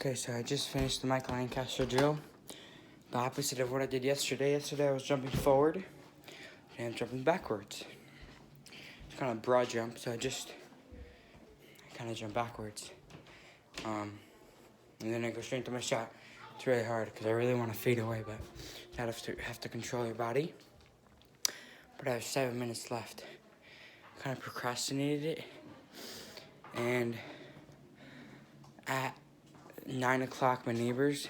Okay, so I just finished the Michael Lancaster drill. The opposite of what I did yesterday. Yesterday I was jumping forward, and I'm jumping backwards. It's kind of a broad jump, so I kind of jump backwards. And then I go straight into my shot. It's really hard because I really want to fade away, but you have to control your body. But I have 7 minutes left. Kind of procrastinated it, and at 9 o'clock, my neighbors,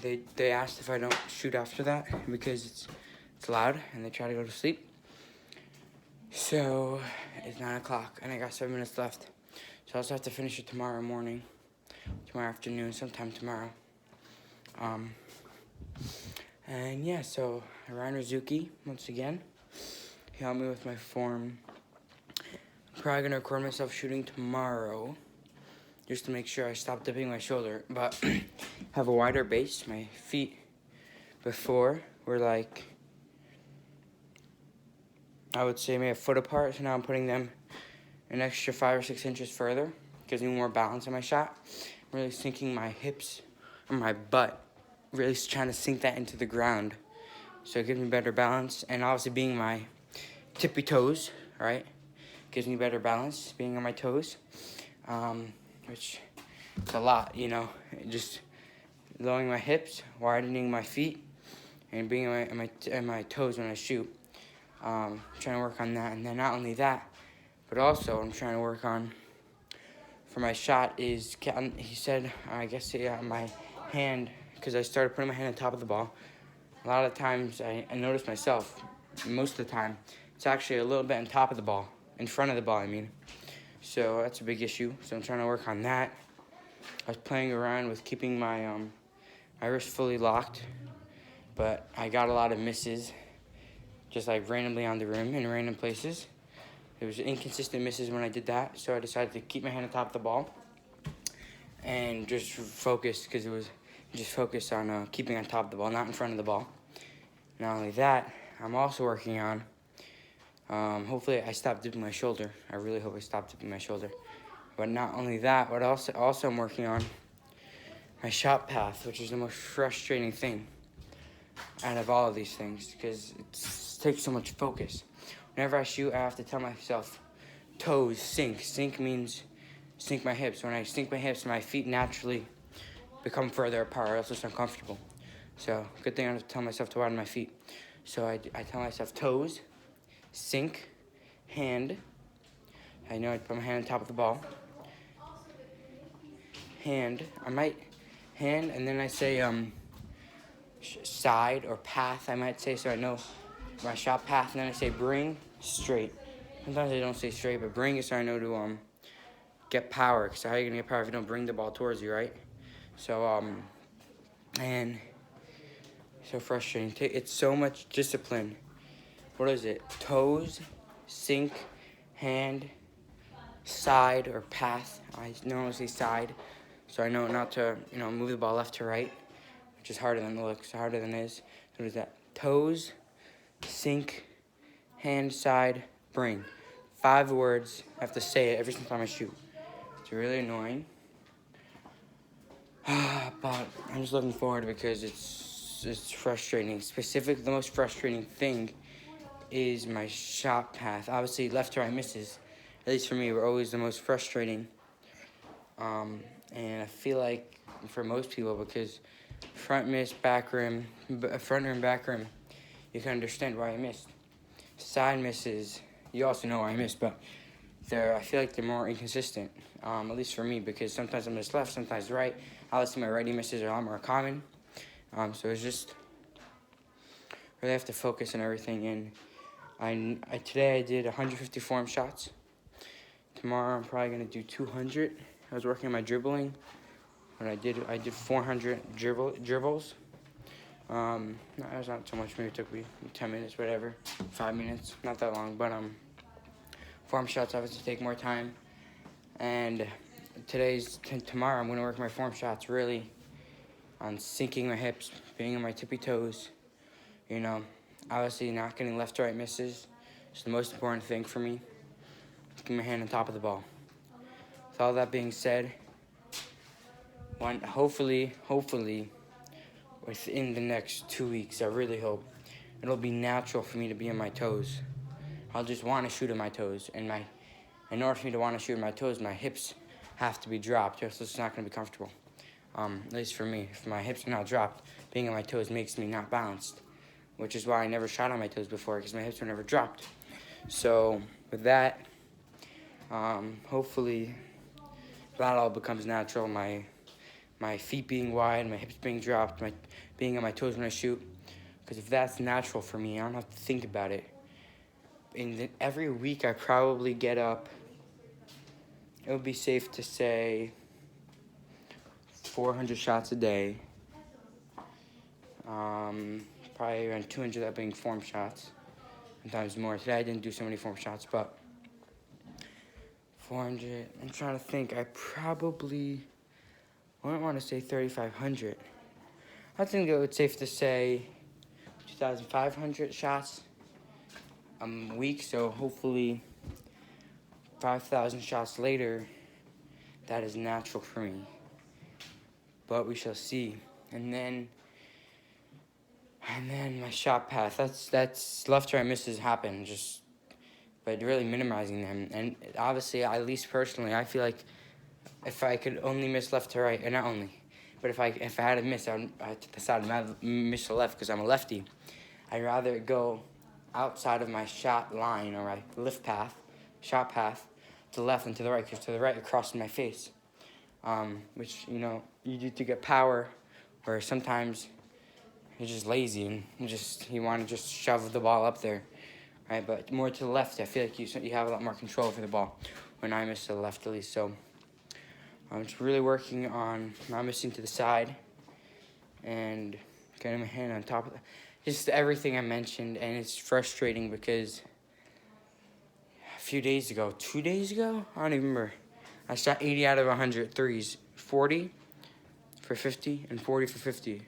they asked if I don't shoot after that because it's loud and they try to go to sleep. So it's 9 o'clock and I got 7 minutes left. So I also have to finish it tomorrow morning, tomorrow afternoon, sometime tomorrow. And yeah, so Ryan Rizuki, once again, he helped me with my form. I'm probably gonna record myself shooting tomorrow, just to make sure I stop dipping my shoulder, but have a wider base. My feet before were like, I would say maybe a foot apart, so now I'm putting them an extra 5 or 6 inches further. Gives me more balance in my shot. I'm really sinking my hips or my butt, really trying to sink that into the ground. So it gives me better balance, and obviously being my tippy toes, right, gives me better balance, being on my toes. Which is a lot, you know, just lowering my hips, widening my feet, and being on my toes when I shoot. Trying to work on that, and then not only that, but also I'm trying to work on, for my shot is, he said, I guess, yeah, my hand, because I started putting my hand on top of the ball. A lot of times I notice myself, most of the time, it's actually a little bit on top of the ball, in front of the ball, I mean. So that's a big issue. So I'm trying to work on that. I was playing around with keeping my my wrist fully locked, but I got a lot of misses, just like randomly on the rim in random places. There was inconsistent misses when I did that, so I decided to keep my hand on top of the ball and just focus, because it was just focus on keeping on top of the ball, not in front of the ball. Not only that, I'm also working on. Hopefully I stop dipping my shoulder. I really hope I stop dipping my shoulder. But not only that, but also I'm working on my shot path, which is the most frustrating thing out of all of these things, because it takes so much focus. Whenever I shoot, I have to tell myself, toes, sink. Sink means sink my hips. When I sink my hips, my feet naturally become further apart, or else it's uncomfortable. So, good thing I have to tell myself to widen my feet. So I tell myself toes, sink, hand. I know I put my hand on top of the ball. Hand, and then I say side or path, I might say, so I know my shot path, and then I say bring, straight. Sometimes I don't say straight, but bring is so I know to get power, because how are you gonna get power if you don't bring the ball towards you, right? So and so frustrating. It's so much discipline. What is it? Toes, sink, hand, side or path. I normally say side, so I know not to, move the ball left to right, which is harder than it looks, harder than it is. So what is that? Toes, sink, hand, side, bring. 5 words. I have to say it every single time I shoot. It's really annoying. But I'm just looking forward because it's frustrating. Specifically, the most frustrating thing is my shot path. Obviously, left to right misses, at least for me, were always the most frustrating. And I feel like for most people, because front rim, back rim, you can understand why I missed. Side misses, you also know why I missed, but I feel like they're more inconsistent, at least for me, because sometimes I miss left, sometimes right. Obviously, my righty misses are a lot more common. So it's just really have to focus on everything. And today I did 150 form shots. Tomorrow I'm probably gonna do 200. I was working on my dribbling, but I did 400 dribbles. No, it was not so much. Maybe it took me 10 minutes, whatever, 5 minutes, not that long. But form shots obviously take more time. And tomorrow I'm gonna work my form shots really on sinking my hips, being on my tippy toes. Obviously not getting left to right misses. It's the most important thing for me. Keeping my hand on top of the ball. With all that being said, Hopefully, within the next 2 weeks, I really hope it'll be natural for me to be on my toes. I'll just want to shoot at my toes, and in order for me to want to shoot at my toes, my hips have to be dropped, or else it's not going to be comfortable. At least for me, if my hips are not dropped, being on my toes makes me not balanced, which is why I never shot on my toes before, because my hips were never dropped. So with that, hopefully that all becomes natural. My feet being wide, my hips being dropped, my being on my toes when I shoot. Because if that's natural for me, I don't have to think about it. Every week I probably get up, it would be safe to say 400 shots a day. Probably around 200 of that being form shots, sometimes more. Today I didn't do so many form shots, but 400, I'm trying to think, I wouldn't want to say 3,500. I think it would be safe to say 2,500 shots a week, so hopefully 5,000 shots later, that is natural for me. But we shall see. And then my shot path, that's left to right misses happen, but really minimizing them. And obviously, at least personally, I feel like if I could only miss left to right, or not only, but if I had to miss, I decided to miss the left because I'm a lefty. I'd rather go outside of my shot line or my shot path, to the left and to the right, because to the right, it crosses my face. Which, you do to get power, or sometimes you're just lazy and you want to just shove the ball up there, right? But more to the left, I feel like you have a lot more control over the ball when I miss to the left, at least. So I'm just really working on not missing to the side and getting my hand on top of just everything I mentioned. And it's frustrating because a few days ago, 2 days ago, I don't even remember, I shot 80 out of 100 threes, 40 for 50 and 40 for 50.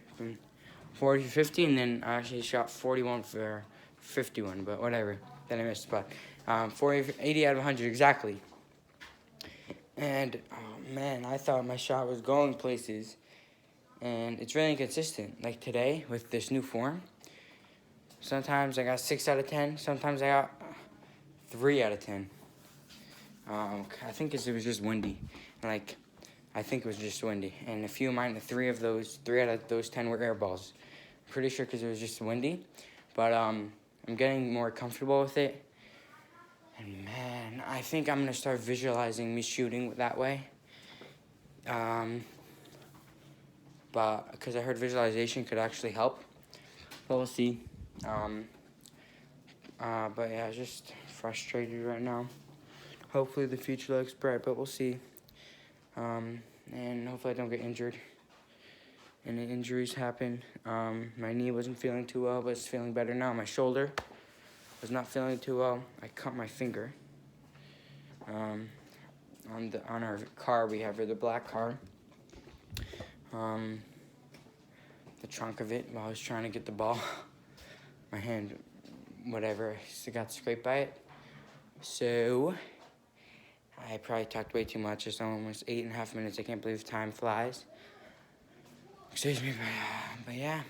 40 for 50, and then I actually shot 41 for 51, but whatever. Then I missed, but 80 out of 100 exactly. And, oh man, I thought my shot was going places, and it's really inconsistent. Like today, with this new form, sometimes I got 6 out of 10, sometimes I got 3 out of 10. I think it was just windy. I think it was just windy. And a few of mine, 3 out of those 10 were air balls. I'm pretty sure because it was just windy. But I'm getting more comfortable with it. And man, I think I'm going to start visualizing me shooting that way. But because I heard visualization could actually help. But we'll see. But yeah, just frustrated right now. Hopefully the future looks bright, but we'll see. And hopefully I don't get injured. And the injuries happen. My knee wasn't feeling too well, but it's feeling better now. My shoulder was not feeling too well. I cut my finger. On our car we have here, the black car. The trunk of it, while I was trying to get the ball. My hand, whatever, I got scraped by it. So I probably talked way too much. It's almost 8.5 minutes. I can't believe time flies. Excuse me, but yeah.